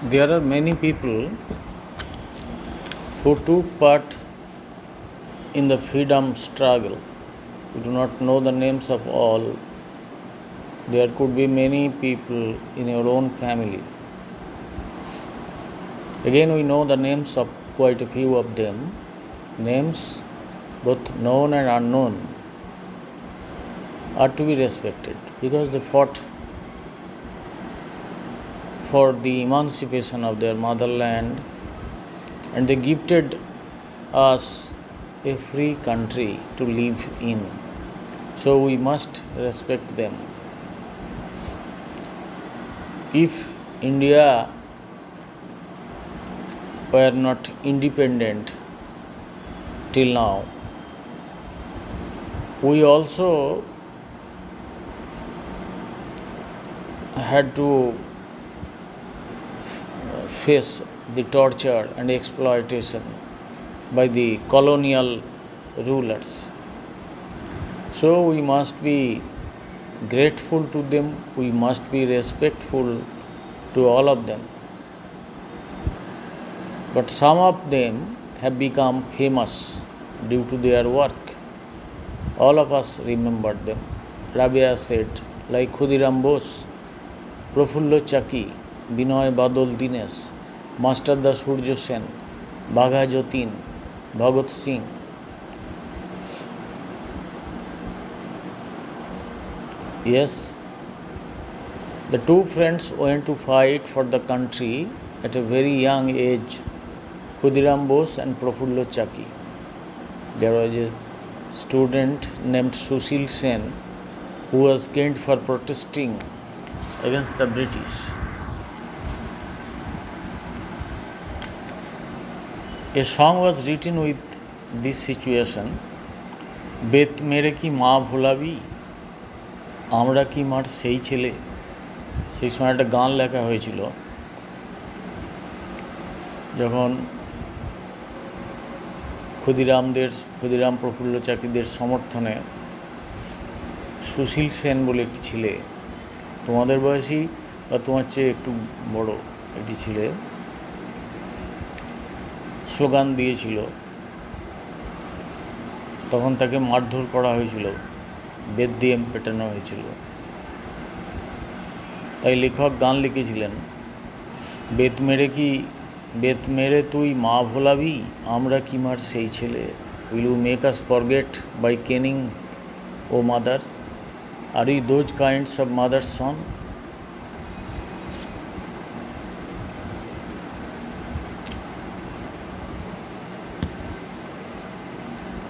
There are many people who took part in the freedom struggle. We do not know the names of all. There could be many people in your own family. Again, we know the names of quite a few of them. Names, both known and unknown, are to be respected because they fought for the emancipation of their motherland and they gifted us a free country to live in. So we must respect them. If India were not independent till now, we also had to face the torture and exploitation by the colonial rulers. So we must be grateful to them, we must be respectful to all of them. But some of them have become famous due to their work. All of us remember them. Rabia said, like Khudiram Bose, Prafullo Chaki, Binoy Badol Dines, Master Da Surjo Sen, Bagha Jotin, Bhagat Singh. Yes, the two friends went to fight for the country at a very young age, Khudiram Bose and Prafullo Chaki. There was a student named Sushil Sen who was caned for protesting against the British. A song was written with this situation, Bet mere ki maa bhulabi, আমরা কি মার সেই ছেলে, সেই সময় একটা গান লেখা হয়েছিল যখন ক্ষুদিরাম প্রফুল্ল চাকিদের সমর্থনে সুশীল সেন বলে একটি ছেলে, তোমাদের বয়সী বা তোমার চেয়ে একটু বড় একটি ছেলে, স্লোগান দিয়েছিল। তখন তাকে মারধর করা হয়েছিল, বেত দিয়ে পেটানো হয়েছিল। তাই লেখক গান লিখেছিলেন, বেত মেরে তুই মা ভোলাবি, আমরা কি মার সেই ছেলে, will you make us forget by canning oh mother, are you those kinds of mother son.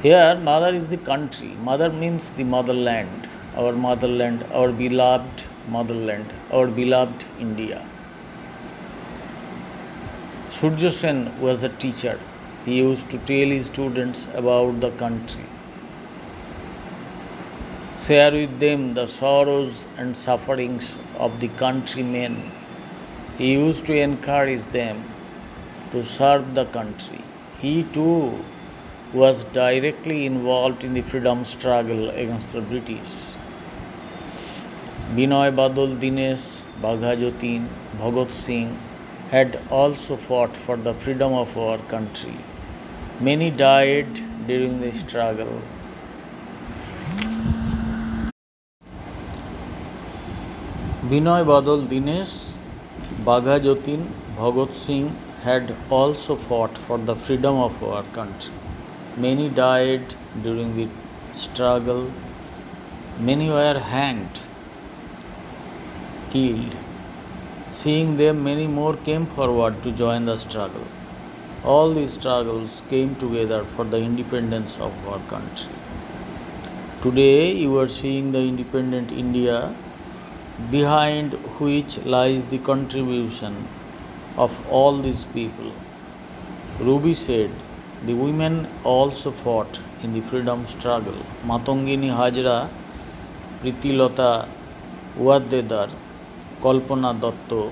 Here, mother is the country. Mother means the motherland, our beloved motherland, our beloved India. Surjo Sen was a teacher. He used to tell his students about the country, share with them the sorrows and sufferings of the countrymen. He used to encourage them to serve the country. He too was directly involved in the freedom struggle against the British. Binoy Badol Dines, Bagha Jotin, Bhagat Singh had also fought for the freedom of our country. Many died during the struggle. Binoy Badol Dines, Bagha Jotin, Bhagat Singh had also fought for the freedom of our country. Many died during the struggle. Many were hanged, killed. Seeing them, many more came forward to join the struggle. All these struggles came together for the independence of our country. Today, you are seeing the independent India, behind which lies the contribution of all these people. Ruby said, the women also fought in the freedom struggle. Matangini Hajra, Pritilota Wadedar, Kalpana Datto,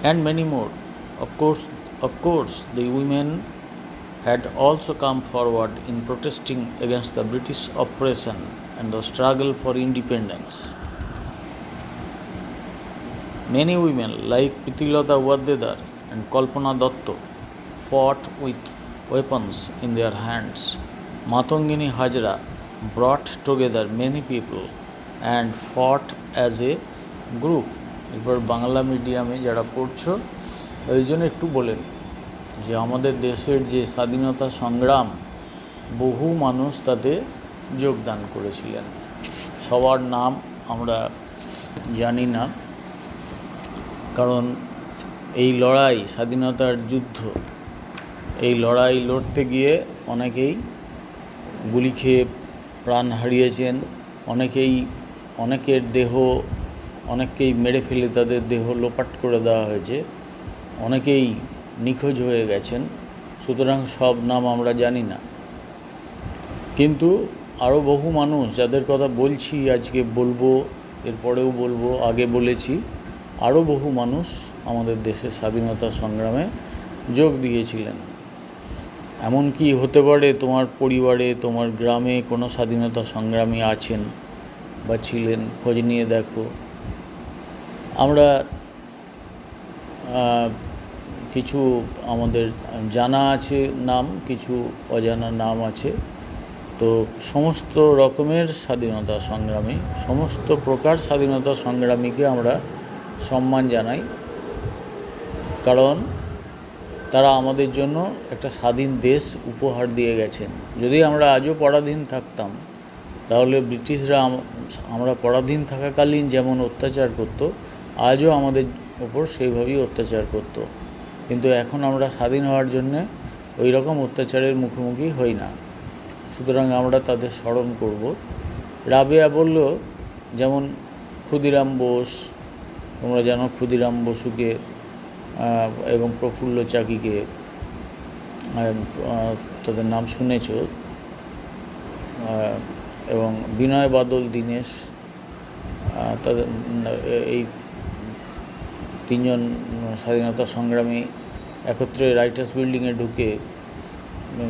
and many more. Of course, the women had also come forward in protesting against the British oppression and the struggle for independence. Many women like Pritilata Waddedar and Kalpana Datta fought with weapons in their hands. Matangini Hajra brought together many people and fought as a group. এবার বাংলা মিডিয়ামে যারা পড়ছো ওই জন্য একটু বলেন যে আমাদের দেশের যে স্বাধীনতা সংগ্রাম বহু মানুষ তাতে যোগদান করেছিলেন। সবার নাম আমরা জানি না, কারণ এই লড়াই, স্বাধীনতার যুদ্ধ, এই লড়াই লড়তে গিয়ে অনেকেই গুলি খেয়ে প্রাণ হারিয়েছেন, অনেকের দেহ অনেককেই মেরে ফেলে তাদের দেহ লোপাট করে দেওয়া হয়েছে, অনেকেই নিখোঁজ হয়ে গেছেন। সুতরাং সব নাম আমরা জানি না, কিন্তু আরও বহু মানুষ যাদের কথা বলছি, আজকে বলবো, এরপরেও বলবো, আগে বলেছি, আরও বহু মানুষ আমাদের দেশের স্বাধীনতা সংগ্রামে যোগ দিয়েছিলেন। এমনকি হতে পারে তোমার পরিবারে, তোমার গ্রামে কোনো স্বাধীনতা সংগ্রামী আছেন বা ছিলেন, খোঁজ নিয়ে দেখো। আমরা কিছু আমাদের জানা আছে নাম, কিছু অজানা নাম আছে। তো সমস্ত রকমের স্বাধীনতা সংগ্রামী, সমস্ত প্রকার স্বাধীনতা সংগ্রামীকে আমরা সম্মান জানাই, কারণ তারা আমাদের জন্য একটা স্বাধীন দেশ উপহার দিয়ে গেছেন। যদি আমরা আজও পরাধীন থাকতাম, তাহলে ব্রিটিশরা আমরা পরাধীন থাকাকালীন যেমন অত্যাচার করত, আজও আমাদের ওপর সেইভাবেই অত্যাচার করত। কিন্তু এখন আমরা স্বাধীন হওয়ার জন্যে ওই রকম অত্যাচারের মুখোমুখি হই না। সুতরাং আমরা তাদের স্মরণ করব। রাবেয়া বলল, যেমন ক্ষুদিরাম বোস, তোমরা জানো ক্ষুদিরাম বসুকে এবং প্রফুল্ল চাকিকে, তাদের নাম শুনেছ, এবং বিনয় বাদল দীনেশ, তাদের এই তিনজন স্বাধীনতা সংগ্রামী একত্রে রাইটার্স বিল্ডিংয়ে ঢুকে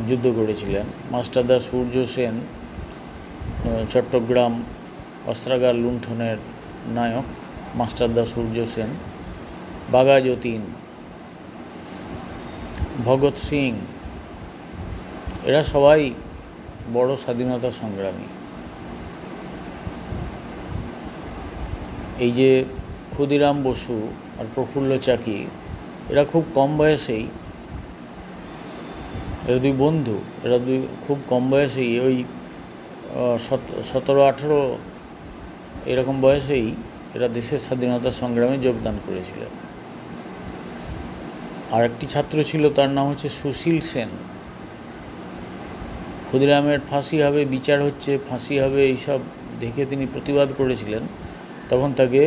যুদ্ধ করেছিলেন। মাস্টারদা সূর্য সেন চট্টগ্রাম অস্ত্রাগার লুণ্ঠনের নায়ক, মাস্টারদা সূর্য সেন। বাঘা যতীন, ভগৎ সিং, এরা সবাই বড় স্বাধীনতা সংগ্রামী। এই যে ক্ষুদিরাম বসু আর প্রফুল্ল চাকি, এরা খুব কম বয়সেই, এরা দুই বন্ধু, এরা দুই খুব কম বয়সেই, ওই 17-18 এরকম বয়সেই এরা দেশের স্বাধীনতা সংগ্রামে যোগদান করেছিলেন। আর একটি ছাত্র ছিল, তার নাম হচ্ছে সুশীল সেন। ক্ষুদিরামের ফাঁসি হবে, বিচার হচ্ছে, ফাঁসি হবে, এইসব দেখে তিনি প্রতিবাদ করেছিলেন। তখন তাকে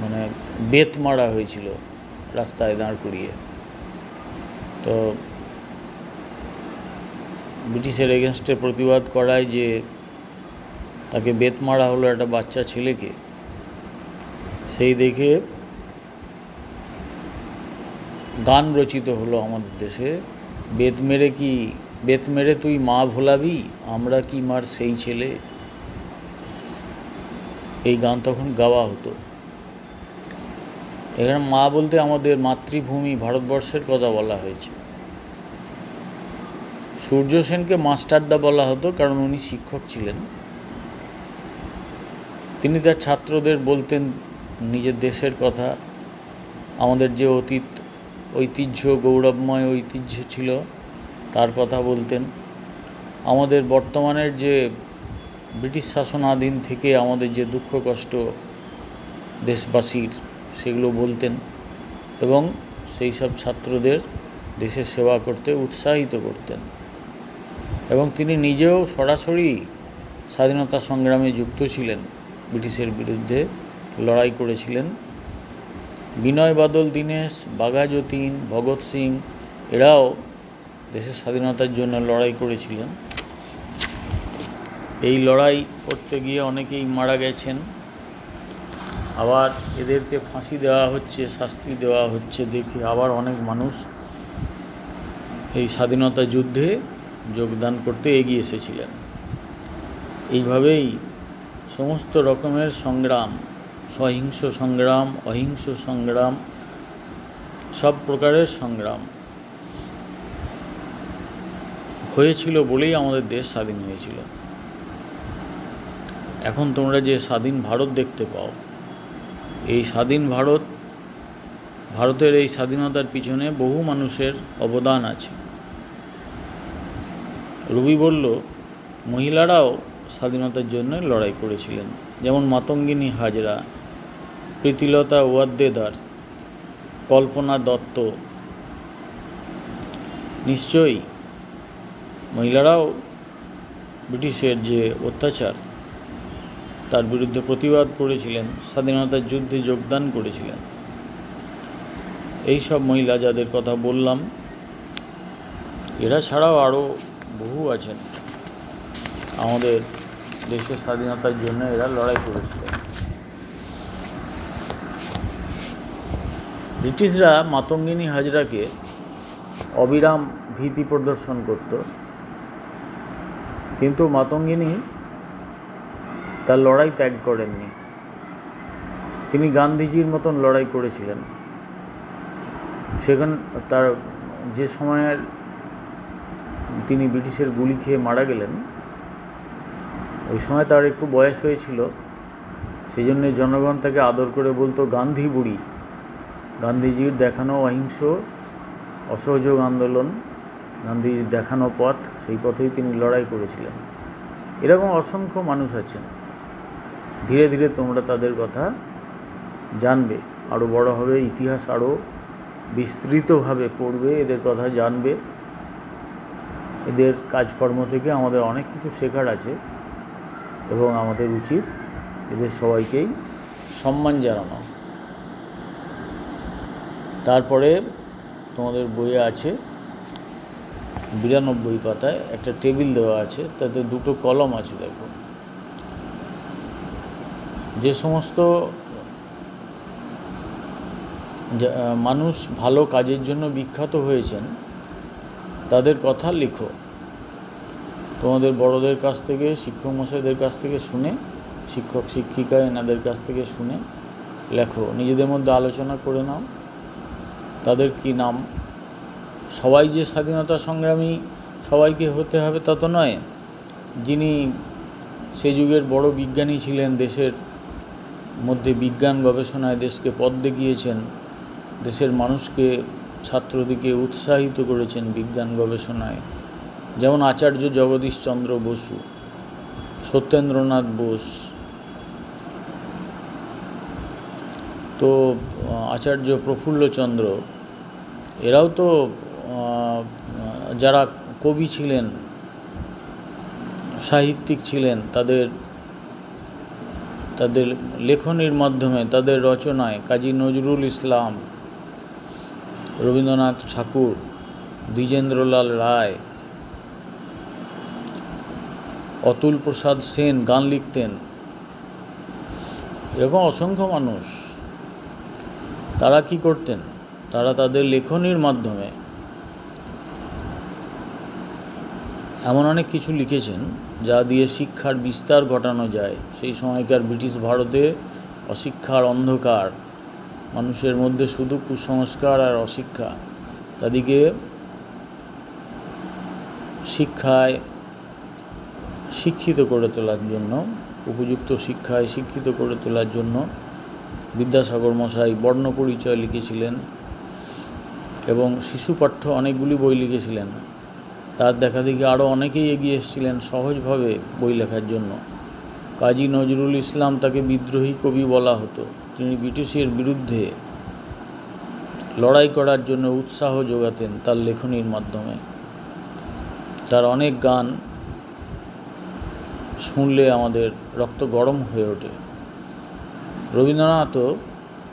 মানে বেত মারা হয়েছিল রাস্তায় দাঁড় করিয়ে। তো ব্রিটিশের এগেনস্টে প্রতিবাদ করায় যে তাকে বেত মারা হলো একটা বাচ্চা ছেলেকে, সেই দেখে গান রচিত হলো আমাদের দেশে, বেত মেরে তুই মা ভোলাবি, আমরা কি মার সেই ছেলে। এই গান তখন গাওয়া হতো। এখানে মা বলতে আমাদের মাতৃভূমি ভারতবর্ষের কথা বলা হয়েছে। সূর্য সেনকে মাস্টারদা বলা হতো, কারণ উনি শিক্ষক ছিলেন। তিনি তার ছাত্রদের বলতেন নিজের দেশের কথা, আমাদের যে ঐতিহ্য, গৌরবময় ঐতিহ্য ছিল তার কথা বলতেন। আমাদের বর্তমানের যে ব্রিটিশ শাসনাধীন থেকে আমাদের যে দুঃখ কষ্ট দেশবাসীর, সেগুলো বলতেন, এবং সেই সব ছাত্রদের দেশের সেবা করতে উৎসাহিত করতেন। এবং তিনি নিজেও সরাসরি স্বাধীনতা সংগ্রামে যুক্ত ছিলেন, ব্রিটিশের বিরুদ্ধে লড়াই করেছিলেন। বিনয় বাদল দীনেশ, বাঘা যতীন, ভগৎ সিং, এরাও দেশের স্বাধীনতার জন্য লড়াই করেছিলেন। এই লড়াই করতে গিয়ে অনেকেই মারা গেছেন, আবার এদেরকে ফাঁসি দেওয়া হচ্ছে, শাস্তি দেওয়া হচ্ছে দেখে আবার অনেক মানুষ এই স্বাধীনতা যুদ্ধে যোগদান করতে এগিয়ে এসেছিলেন। এইভাবেই সমস্ত রকমের সংগ্রাম, সহিংস সংগ্রাম, অহিংস সংগ্রাম, সব প্রকারের সংগ্রাম হয়েছিল বলেই আমাদের দেশ স্বাধীন হয়েছিল। এখন তোমরা যে স্বাধীন ভারত দেখতে পাও, এই স্বাধীন ভারতের এই স্বাধীনতার পিছনে বহু মানুষের অবদান আছে। রবি বলল মহিলারাও স্বাধীনতার জন্য লড়াই করেছিলেন, যেমন মাতঙ্গিনী হাজরা, প্রীতিলতা ওয়াদ্দেদার, কল্পনা দত্ত। নিশ্চয়ই মহিলারাও ব্রিটিশের যে অত্যাচার তার বিরুদ্ধে প্রতিবাদ করেছিলেন, স্বাধীনতার যুদ্ধে যোগদান করেছিলেন। এই সব মহিলা যাদের কথা বললাম, এরা ছাড়াও আরও বহু আছেন আমাদের দেশের স্বাধীনতার জন্য এরা লড়াই করেছিলেন। ব্রিটিশরা মাতঙ্গিনী হাজরাকে অবিরাম ভীতি প্রদর্শন করত, কিন্তু মাতঙ্গিনী তার লড়াই ত্যাগ করেননি। তিনি গান্ধীজির মতন লড়াই করেছিলেন। সেখানে তার যে সময়ের তিনি ব্রিটিশের গুলি খেয়ে মারা গেলেন, ওই সময় তার একটু বয়স হয়েছিল। সেই জন্য জনগণ তাকে আদর করে বলতো গান্ধী বুড়ি। গান্ধীজির দেখানো অহিংস অসহযোগ আন্দোলন, গান্ধীজির দেখানো পথ, সেই পথেই তিনি লড়াই করেছিলেন। এরকম অসংখ্য মানুষ আছেন। ধীরে ধীরে তোমরা তাদের কথা জানবে, আরও বড় হবে, ইতিহাস আরও বিস্তৃতভাবে পড়বে, এদের কথা জানবে। এদের কাজকর্ম থেকে আমাদের অনেক কিছু শেখার আছে এবং আমাদের উচিত এদের সবাইকেই সম্মান জানানো। তারপরে তোমাদের বইয়ে আছে 92 পাতায় একটা টেবিল দেওয়া আছে, তাতে দুটো কলম আছে। দেখো, যে সমস্ত মানুষ ভালো কাজের জন্য বিখ্যাত হয়েছেন তাদের কথা লিখো। তোমাদের বড়দের কাছ থেকে, শিক্ষক মশাইদের কাছ থেকে শুনে, শিক্ষক শিক্ষিকা এনাদের কাছ থেকে শুনে লেখো। নিজেদের মধ্যে আলোচনা করে নাও তাদের কি নাম। সবাই যে স্বাধীনতা সংগ্রামী সবাইকে হতে হবে তা তো নয়। যিনি সে যুগের বড় বিজ্ঞানী ছিলেন, দেশের মধ্যে বিজ্ঞান গবেষণায় দেশকে পথ দেখিয়েছেন, দেশের মানুষকে, ছাত্রদিকে উৎসাহিত করেছেন বিজ্ঞান গবেষণায়, যেমন আচার্য জগদীশচন্দ্র বসু, সত্যেন্দ্রনাথ বোস, তো আচার্য প্রফুল্লচন্দ্র, এরাও তো যারা কবি ছিলেন, সাহিত্যিক ছিলেন, তাদের লেখনীর মাধ্যমে, তাদের রচনায় কাজী নজরুল ইসলাম, রবীন্দ্রনাথ ঠাকুর, দ্বিজেন্দ্রলাল রায়, অতুল প্রসাদ সেন গান লিখতেন। এরকম অসংখ্য মানুষ। তারা কি করতেন? তারা তাদের লেখনীর মাধ্যমে এমন অনেক কিছু লিখেছেন যা দিয়ে শিক্ষার বিস্তার ঘটানো যায়। সেই সময়কার ব্রিটিশ ভারতে অশিক্ষার অন্ধকার, মানুষের মধ্যে শুধু কুসংস্কার আর অশিক্ষা, তাদেরকে শিক্ষায় শিক্ষিত করে তোলার জন্য, উপযুক্ত শিক্ষায় শিক্ষিত করে তোলার জন্য বিদ্যাসাগর মশাই বর্ণপরিচয় লিখেছিলেন এবং শিশুপাঠ্য অনেকগুলি বই লিখেছিলেন। তার দেখা দেখি আরও অনেকেই এগিয়ে এসেছিলেন সহজভাবে বই লেখার জন্য। কাজী নজরুল ইসলাম, তাকে বিদ্রোহী কবি বলা হতো। তিনি ব্রিটিশের বিরুদ্ধে লড়াই করার জন্য উৎসাহ যোগাতেন তার লেখনীর মাধ্যমে। তার অনেক গান শুনলে আমাদের রক্ত গরম হয়ে ওঠে। রবীন্দ্রনাথও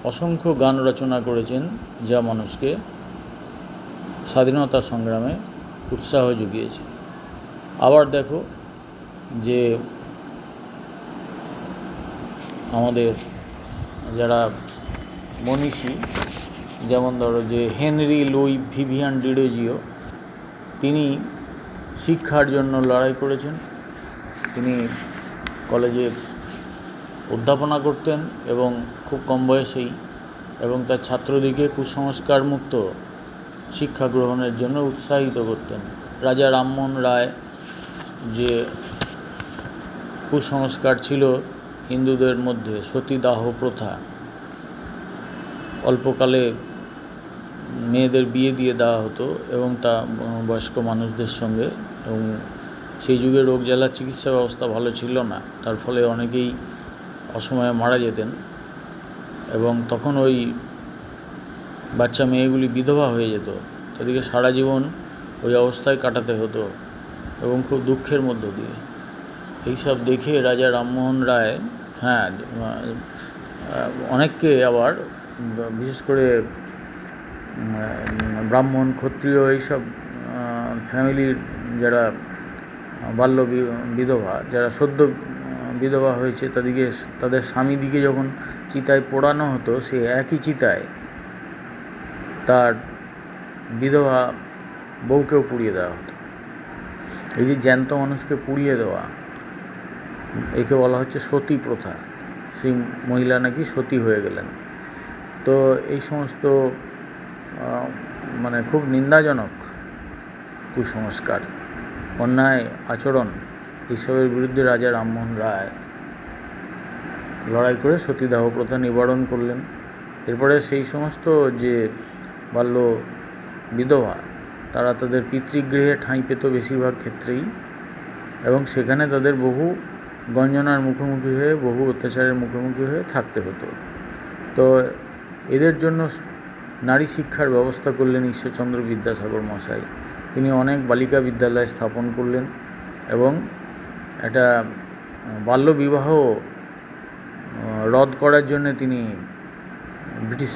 অসংখ্য গান রচনা করেছেন যা মানুষকে স্বাধীনতা সংগ্রামে উৎসাহ জুগিয়েছে। আবার দেখো যে আমাদের যারা মনীষী, যেমন ধরো যে হেনরি লুই ভিভিয়ান ডিরোজিও, তিনি শিক্ষার জন্য লড়াই করেছেন। তিনি কলেজে অধ্যাপনা করতেন এবং খুব কম বয়সেই, এবং তার ছাত্রদিকে কুসংস্কার মুক্ত শিক্ষা গ্রহণের জন্য উৎসাহিত করতেন। রাজা রামমোহন রায় যে কুসংস্কার ছিল হিন্দুদের মধ্যে, সতীদাহ প্রথা, অল্পকালে মেয়েদের বিয়ে দিয়ে দেওয়া হতো এবং তা বয়স্ক মানুষদের সঙ্গে, এবং সেই যুগে রোগ জ্বালার চিকিৎসা ব্যবস্থা ভালো ছিল না, তার ফলে অনেকেই অসময়ে মারা যেতেন এবং তখন ওই বাচ্চা মেয়েগুলি বিধবা হয়ে যেত, তাদেরকে সারা জীবন ওই অবস্থায় কাটাতে হতো এবং খুব দুঃখের মধ্য দিয়ে। এইসব দেখে রাজা রামমোহন রায় অনেককে আবার, বিশেষ করে ব্রাহ্মণ, ক্ষত্রিয়, এইসব ফ্যামিলির যারা বাল্য বিধবা, যারা সদ্য বিধবা হয়েছে, তাদের স্বামীদিকে যখন চিতায় পোড়ানো হতো, সে একই চিতায় তার বিধবা বউকেও পুড়িয়ে দেওয়া হতো। এই যে জ্যান্ত মানুষকে পুড়িয়ে দেওয়া, একে বলা হচ্ছে সতী প্রথা। সেই মহিলা নাকি সতী হয়ে গেলেন। তো এই সমস্ত খুব নিন্দাজনক কুসংস্কার, অন্যায় আচরণ, এইসবের বিরুদ্ধে রাজা রামমোহন রায় লড়াই করে সতীদাহ প্রথা নিবারণ করলেন। এরপরে সেই সমস্ত যে বাল্য বিধবা, তারা তাদের পিতৃগৃহে ঠাঁই পেত বেশিরভাগ ক্ষেত্রেই, এবং সেখানে তাদের বহু গঞ্জনার মুখোমুখি হয়ে, বহু অত্যাচারের মুখোমুখি হয়ে থাকতে হতো। তো এদের জন্য নারী শিক্ষার ব্যবস্থা করলেন ঈশ্বরচন্দ্র বিদ্যাসাগর মশাই। তিনি অনেক বালিকা বিদ্যালয় স্থাপন করলেন এবং একটা বাল্যবিবাহ রদ করার জন্য তিনি ব্রিটিশ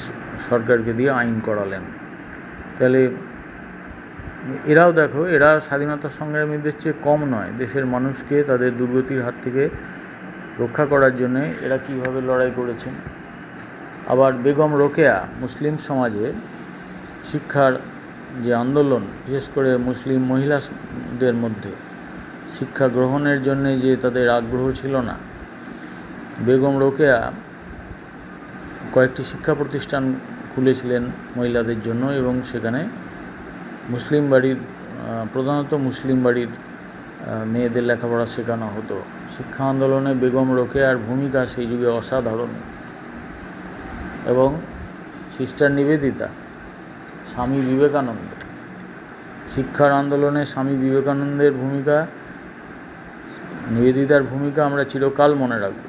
সরকারকে দিয়ে আইন করালেন। তাহলে এরাও দেখো, এরা স্বাধীনতা সংগ্রামীদের চেয়ে কম নয়। দেশের মানুষকে তাদের দুর্গতির হাত থেকে রক্ষা করার জন্যে এরা কীভাবে লড়াই করেছেন। আবার বেগম রোকেয়া মুসলিম সমাজে শিক্ষার যে আন্দোলন, বিশেষ করে মুসলিম মহিলাদের মধ্যে শিক্ষা গ্রহণের জন্যে যে তাদের আগ্রহ ছিল না, বেগম রোকেয়া কয়েকটি শিক্ষা প্রতিষ্ঠান খুলেছিলেন মহিলাদের জন্য, এবং সেখানে মুসলিম বাড়ির, প্রধানত মুসলিম বাড়ির মেয়েদের লেখাপড়া শেখানো হতো। শিক্ষা আন্দোলনে বেগম রোকেয়ার ভূমিকা সেই যুগে অসাধারণ। এবং সিস্টার নিবেদিতা, স্বামী বিবেকানন্দ, শিক্ষার আন্দোলনে স্বামী বিবেকানন্দের ভূমিকা, নিবেদিতার ভূমিকা আমরা চিরকাল মনে রাখব।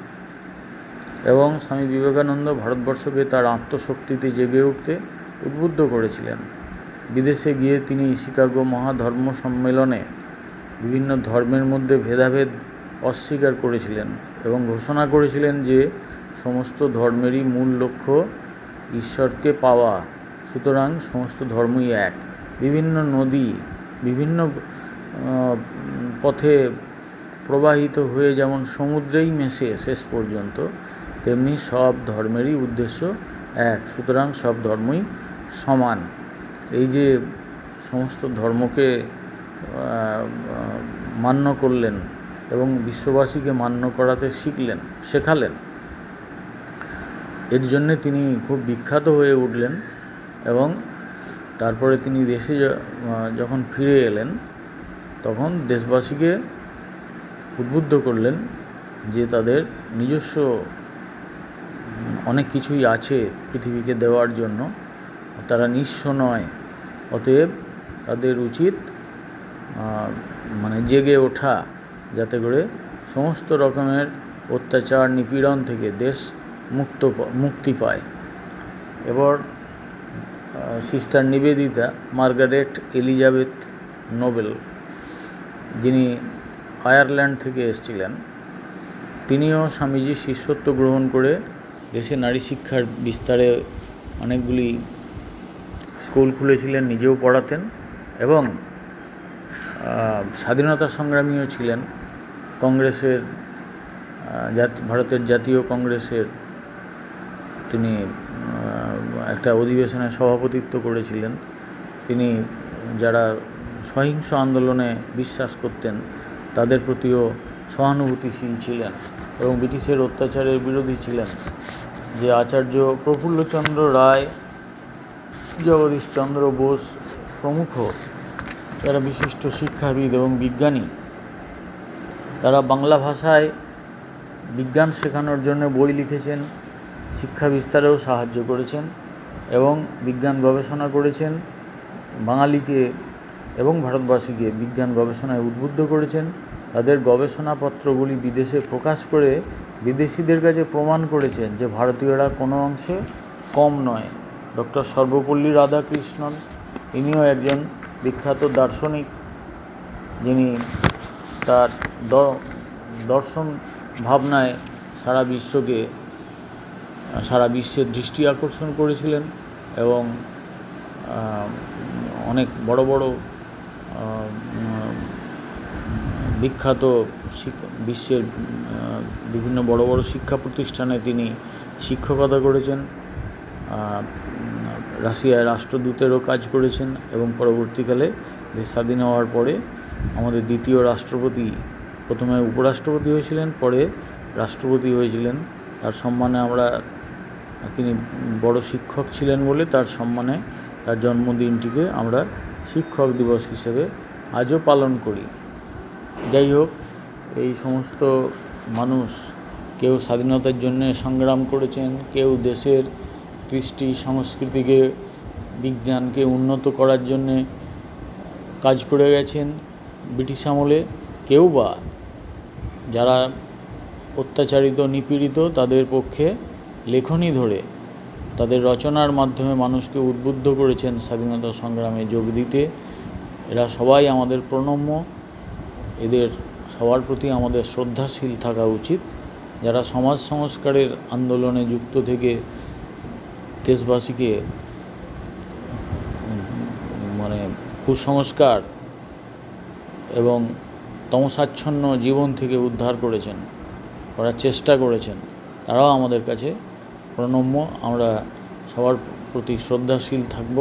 এবং স্বামী বিবেকানন্দ ভারতবর্ষকে তার আত্মশক্তিতে জেগে উঠতে উদ্বুদ্ধ করেছিলেন। বিদেশে গিয়ে তিনি শিকাগো মহাধর্ম সম্মেলনে বিভিন্ন ধর্মের মধ্যে ভেদাভেদ অস্বীকার করেছিলেন এবং ঘোষণা করেছিলেন যে সমস্ত ধর্মেরই মূল লক্ষ্য ঈশ্বরকে পাওয়া, সুতরাং সমস্ত ধর্মই এক। বিভিন্ন নদী বিভিন্ন পথে প্রবাহিত হয়ে যেমন সমুদ্রেই মেশে শেষ পর্যন্ত, তেমনি সব ধর্মেরই উদ্দেশ্য এক, সুতরাং সব ধর্মই সমান। এই যে সমস্ত ধর্মকে মান্য করলেন এবং বিশ্ববাসীকে মান্য করাতে শেখালেন, এর জন্যে তিনি খুব বিখ্যাত হয়ে উঠলেন। এবং তারপরে তিনি দেশে যখন ফিরে এলেন, তখন দেশবাসীকে উদ্বুদ্ধ করলেন যে তাদের নিজস্ব অনেক কিছুই আছে পৃথিবীকে দেওয়ার জন্য, তারা নিঃস্ব নয়। অতএব তাদের উচিত জেগে ওঠা, যাতে করে সমস্ত রকমের অত্যাচার নিপীড়ন থেকে দেশ মুক্তি পায়। এবার sister Nivedita, Margaret Elizabeth Nobel, যিনি আয়ারল্যান্ড থেকে এসেছিলেন, তিনিও স্বামীজির শিষ্যত্ব গ্রহণ করে দেশে নারী শিক্ষার বিস্তারে অনেকগুলি স্কুল খুলেছিলেন, নিজেও পড়াতেন এবং স্বাধীনতা সংগ্রামীও ছিলেন। কংগ্রেসের, ভারতের জাতীয় কংগ্রেসের তিনি একটা অধিবেশনে সভাপতিত্ব করেছিলেন। তিনি যারা সহিংস আন্দোলনে বিশ্বাস করতেন, তাদের প্রতিও সহানুভূতিশীল ছিলেন এবং ব্রিটিশের অত্যাচারের বিরোধী ছিলেন। যে আচার্য প্রফুল্লচন্দ্র রায়, জগদীশচন্দ্র বোস প্রমুখ যারা বিশিষ্ট শিক্ষাবিদ এবং বিজ্ঞানী, তারা বাংলা ভাষায় বিজ্ঞান শেখানোর জন্য বই লিখেছেন, শিক্ষা বিস্তারেও সাহায্য করেছেন এবং বিজ্ঞান গবেষণা করেছেন। বাঙালিকে এবং ভারতবাসীকে বিজ্ঞান গবেষণায় উদ্বুদ্ধ করেছেন। তাদের গবেষণাপত্রগুলি বিদেশে প্রকাশ করে বিদেশিদের কাছে প্রমাণ করেছেন যে ভারতীয়রা কোনো অংশে কম নয়। ডক্টর সর্বপল্লী রাধাকৃষ্ণন, ইনিও একজন বিখ্যাত দার্শনিক, যিনি তার দর্শন ভাবনায় সারা বিশ্বের দৃষ্টি আকর্ষণ করেছিলেন এবং অনেক বড় বড় বিখ্যাত বিশ্বের বিভিন্ন বড় বড় শিক্ষা প্রতিষ্ঠানে তিনি শিক্ষকতা করেছেন। রাশিয়ায় রাষ্ট্রদূতেরও কাজ করেছেন এবং পরবর্তীকালে দেশ স্বাধীন হওয়ার পরে আমাদের দ্বিতীয় রাষ্ট্রপতি, প্রথমে উপরাষ্ট্রপতি হয়েছিলেন, পরে রাষ্ট্রপতি হয়েছিলেন। তার সম্মানে তিনি বড় শিক্ষক ছিলেন বলে তার সম্মানে তার জন্মদিনটিকে আমরা শিক্ষক দিবস হিসেবে আজও পালন করি। যাই হোক, এই সমস্ত মানুষ কেউ স্বাধীনতার জন্য সংগ্রাম করেছেন, কেউ দেশের কৃষ্টি সংস্কৃতিকে, বিজ্ঞানকে উন্নত করার জন্যে কাজ করে গেছেন ব্রিটিশ আমলে, কেউ বা যারা অত্যাচারিত নিপীড়িত তাদের পক্ষে লেখনী ধরে তাদের রচনার মাধ্যমে মানুষকে উদ্বুদ্ধ করেছেন স্বাধীনতা সংগ্রামে যোগ দিতে। এরা সবাই আমাদের প্রণম্য। এদের সবার প্রতি আমাদের শ্রদ্ধাশীল থাকা উচিত। যারা সমাজ সংস্কারের আন্দোলনে যুক্ত থেকে দেশবাসীকে কুসংস্কার এবং তমসাচ্ছন্ন জীবন থেকে উদ্ধার করার চেষ্টা করেছেন, তারাও আমাদের কাছে প্রণম্য। আমরা সবার প্রতি শ্রদ্ধাশীল থাকব।